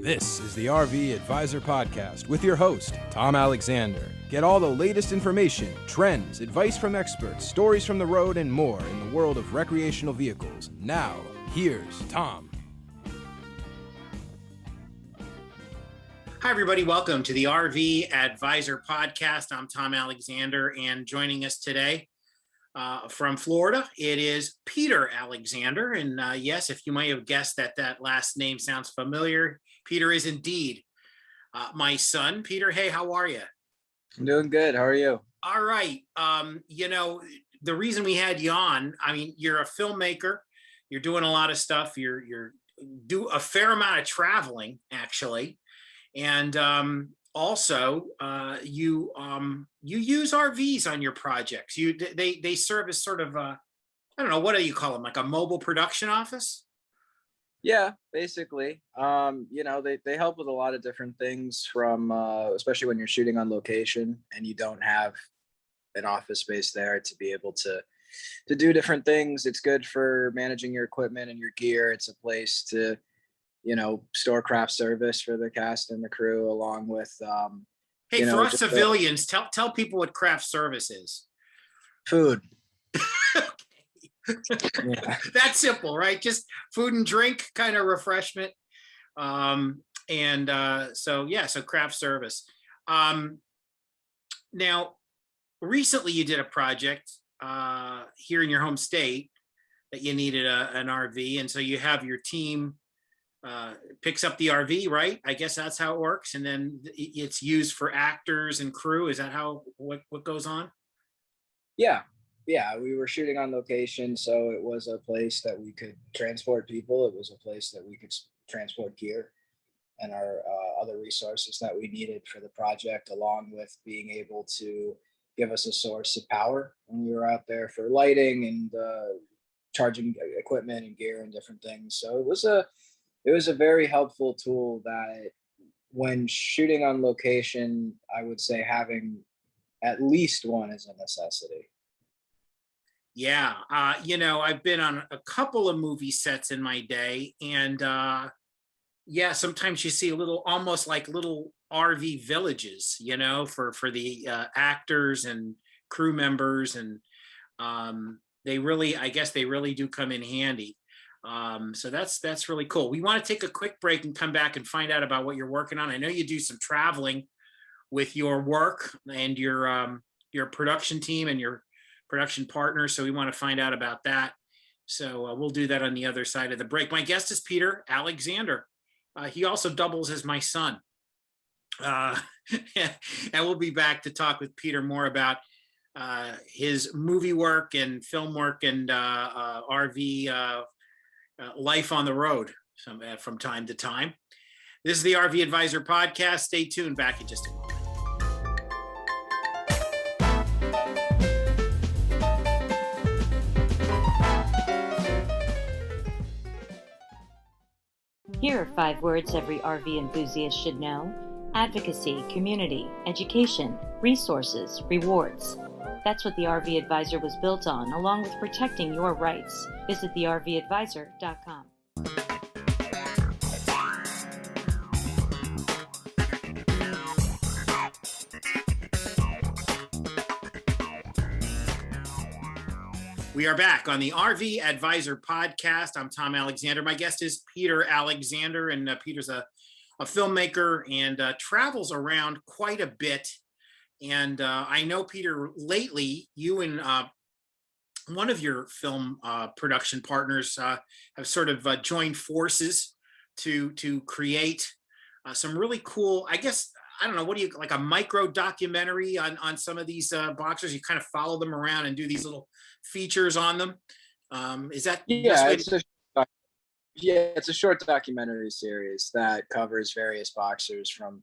This is the RV Advisor Podcast with your host, Tom Alexander. Get all the latest information, trends, advice from experts, stories from the road, and more in the world of recreational vehicles. Now, here's Tom. Hi, everybody. Welcome to the RV Advisor Podcast. I'm Tom Alexander, and joining us today from Florida, it is Peter Alexander. And yes, if you might have guessed that last name sounds familiar, Peter is indeed my son. Peter, hey, how are you? I'm doing good. How are you? All right. The reason we had you on, you're a filmmaker. You're doing a lot of stuff. You're do a fair amount of traveling, actually. And also, you use RVs on your projects. They serve as sort of I don't know, what do you call them? Like a mobile production office? Yeah, basically. They help with a lot of different things from, especially when you're shooting on location and you don't have an office space there to be able to do different things. It's good for managing your equipment and your gear. It's a place to, store craft service for the cast and the crew, along with, hey, for us civilians, tell people what craft service is. Food. Yeah. That's simple, right? Just food and drink, kind of refreshment. So craft service. Now, recently you did a project here in your home state that you needed an RV, and so you have your team picks up the RV, right? I guess that's how it works, and then it's used for actors and crew. Is that what goes on? Yeah, we were shooting on location, so it was a place that we could transport people. It was a place that we could transport gear and our other resources that we needed for the project, along with being able to give us a source of power when we were out there for lighting and charging equipment and gear and different things. So it was a very helpful tool that when shooting on location, I would say having at least one is a necessity. Yeah. I've been on a couple of movie sets in my day, and sometimes you see almost like little RV villages, for the actors and crew members, and I guess they really do come in handy. So that's really cool. We want to take a quick break and come back and find out about what you're working on. I know you do some traveling with your work and your production team and your production partners, so we want to find out about that. So we'll do that on the other side of the break. My guest is Peter Alexander. He also doubles as my son. And we'll be back to talk with Peter more about his movie work and film work and RV life on the road from time to time. This is the RV Advisor Podcast. Stay tuned. Back in just a moment. Here are 5 words every RV enthusiast should know: advocacy, community, education, resources, rewards. That's what the RV Advisor was built on, along with protecting your rights. Visit thervadvisor.com. We are back on the RV Advisor Podcast. I'm Tom Alexander. My guest is Peter Alexander, and Peter's a filmmaker and travels around quite a bit. And I know, Peter, lately you and one of your film production partners have sort of joined forces to create some really cool, I guess, I don't know, what do you, like a micro documentary on some of these boxers? You kind of follow them around and do these little features on them. Is that it's a short documentary series that covers various boxers from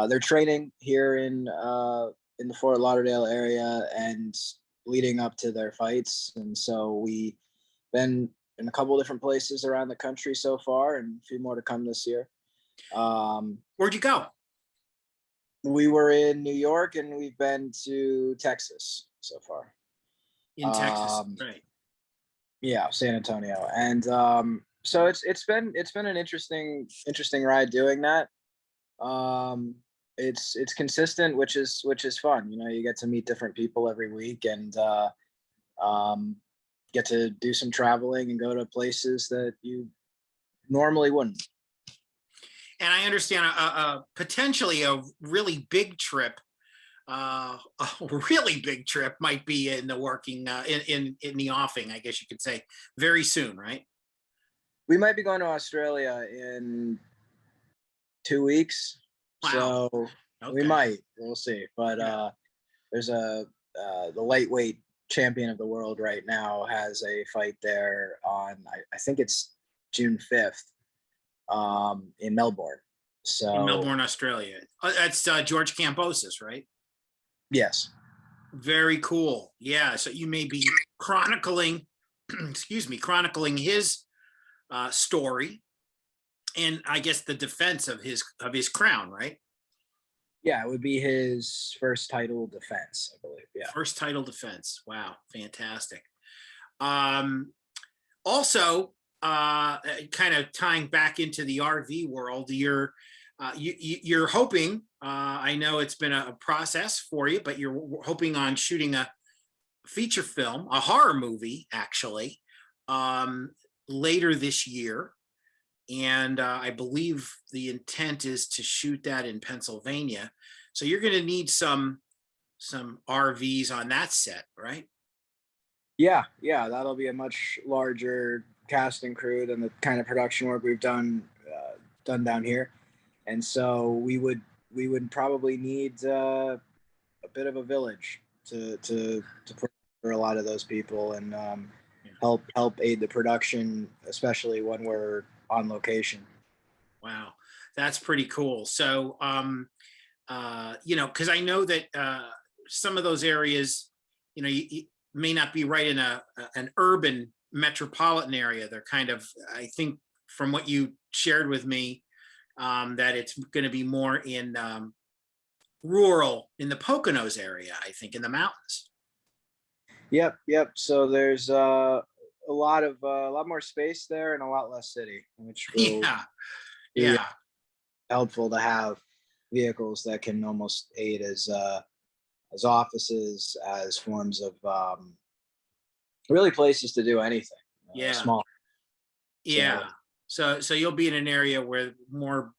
their training here in the Fort Lauderdale area and leading up to their fights. And so we've been in a couple of different places around the country so far, and a few more to come this year. Where'd you go? We were in New York, and we've been to Texas so far. In Texas, right? Yeah, San Antonio. And So it's been an interesting ride doing that. It's consistent, which is fun. You know, you get to meet different people every week, and get to do some traveling and go to places that you normally wouldn't. And I understand potentially a really big trip. A really big trip might be in the working in the offing, I guess you could say, very soon, right? We might be going to Australia in 2 weeks. Wow. So Okay. we'll see. But Yeah. there's the lightweight champion of the world right now has a fight there on, I think it's June 5th, in Melbourne. So In Melbourne, Australia. That's George Cambosis, right? yes. Very cool. Yeah. So you may be chronicling, excuse me, chronicling his story, and I guess the defense of his crown, right? Yeah, it would be his first title defense, I believe. Yeah. First title defense. Wow, fantastic. Also, kind of tying back into the RV world, you're hoping. I know it's been a process for you, but you're hoping on shooting a feature film, a horror movie, actually, later this year. And I believe the intent is to shoot that in Pennsylvania. So you're going to need some RVs on that set, right? Yeah, that'll be a much larger cast and crew than the kind of production work we've done down here, and so we would probably need a bit of a village to put for a lot of those people, and help aid the production, especially when we're on location. Wow, that's pretty cool. So, because I know that some of those areas, you may not be right in an urban metropolitan area. They're kind of, I think, from what you shared with me, that it's going to be more in rural, in the Poconos area, I think, in the mountains. Yep. So there's a lot more space there and a lot less city, which will yeah. helpful to have vehicles that can almost aid as offices, as forms of really places to do anything. Small. Yeah. So you'll be in an area where more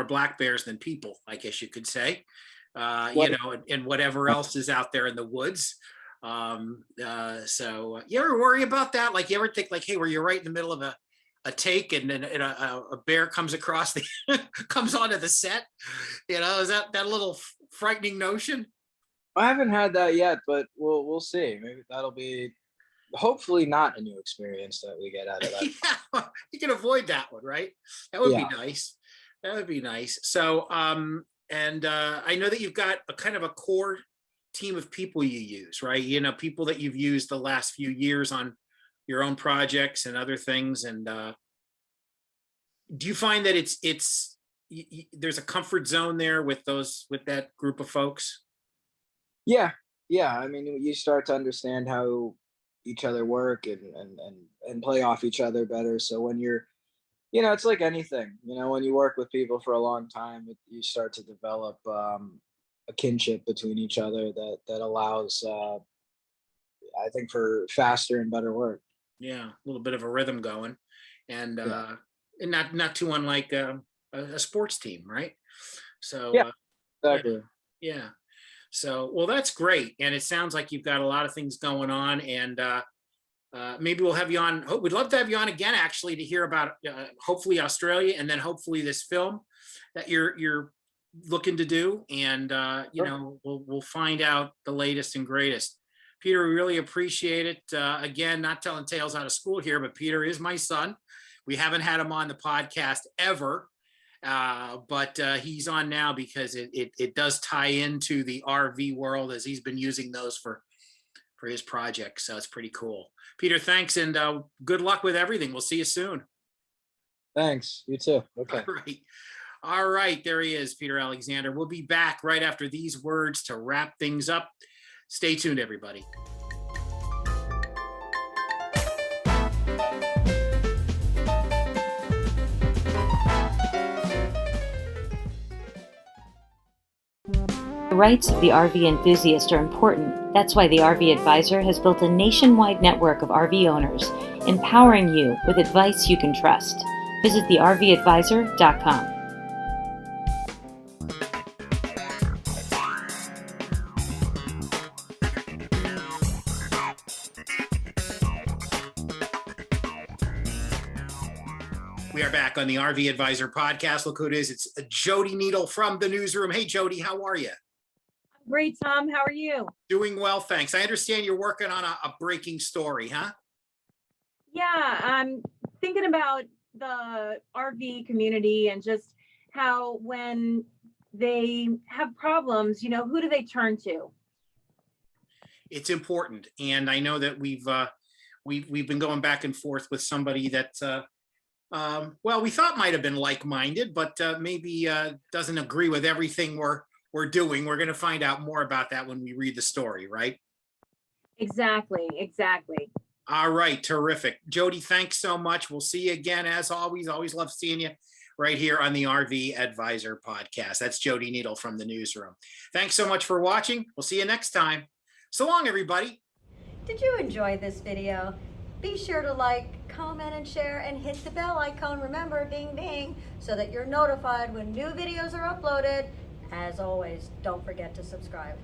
black bears than people, I guess you could say. And whatever else is out there in the woods. So you ever worry about that? Like, you ever think like, hey, where you're right in the middle of a take, and then a bear comes across comes onto the set? Is that a little frightening notion? I haven't had that yet, but we'll see. Maybe that'll be hopefully not a new experience that we get out of that. Yeah, you can avoid that one, right? That would be nice. That would be nice. So, and I know that you've got a kind of a core team of people you use, right? People that you've used the last few years on your own projects and other things. And do you find that it's there's a comfort zone there with that group of folks? Yeah. I mean, you start to understand how each other work and play off each other better. So when you're, it's like anything, when you work with people for a long time, you start to develop a kinship between each other that allows, I think, for faster and better work. Yeah, a little bit of a rhythm going, and not too unlike a sports team, right? So yeah, exactly. Yeah. So, well, that's great, and it sounds like you've got a lot of things going on, and maybe we'll have you on. We'd love to have you on again, actually, to hear about hopefully Australia, and then hopefully this film that you're looking to do, and we'll find out the latest and greatest. Peter, we really appreciate it. Again, not telling tales out of school here, but Peter is my son. We haven't had him on the podcast ever, but he's on now because it does tie into the RV world, as he's been using those for his project. So it's pretty cool. Peter, thanks, and good luck with everything. We'll see you soon. Thanks. You too. Okay. All right. There he is, Peter Alexander. We'll be back right after these words to wrap things up. Stay tuned, everybody. rights of the RV enthusiast are important. That's why the RV Advisor has built a nationwide network of RV owners, empowering you with advice you can trust. Visit thervadvisor.com. We are back on the RV Advisor podcast. Look who it is. It's Jody Needle from the newsroom. Hey, Jody, how are you? Great, Tom. How are you? Doing well, thanks. I understand you're working on a breaking story, huh? Yeah, I'm thinking about the RV community and just how when they have problems, who do they turn to? It's important, and I know that we've been going back and forth with somebody that well, we thought might have been like-minded, but maybe doesn't agree with everything we're doing. We're going to find out more about that when we read the story, right? Exactly. All right, terrific. Jody, thanks so much. We'll see you again, as always. Always love seeing you right here on the RV Advisor podcast. That's Jody Needle from the newsroom. Thanks so much for watching. We'll see you next time. So long, everybody. Did you enjoy this video? Be sure to like, comment, and share, and hit the bell icon. Remember, ding ding, so that you're notified when new videos are uploaded. As always, don't forget to subscribe.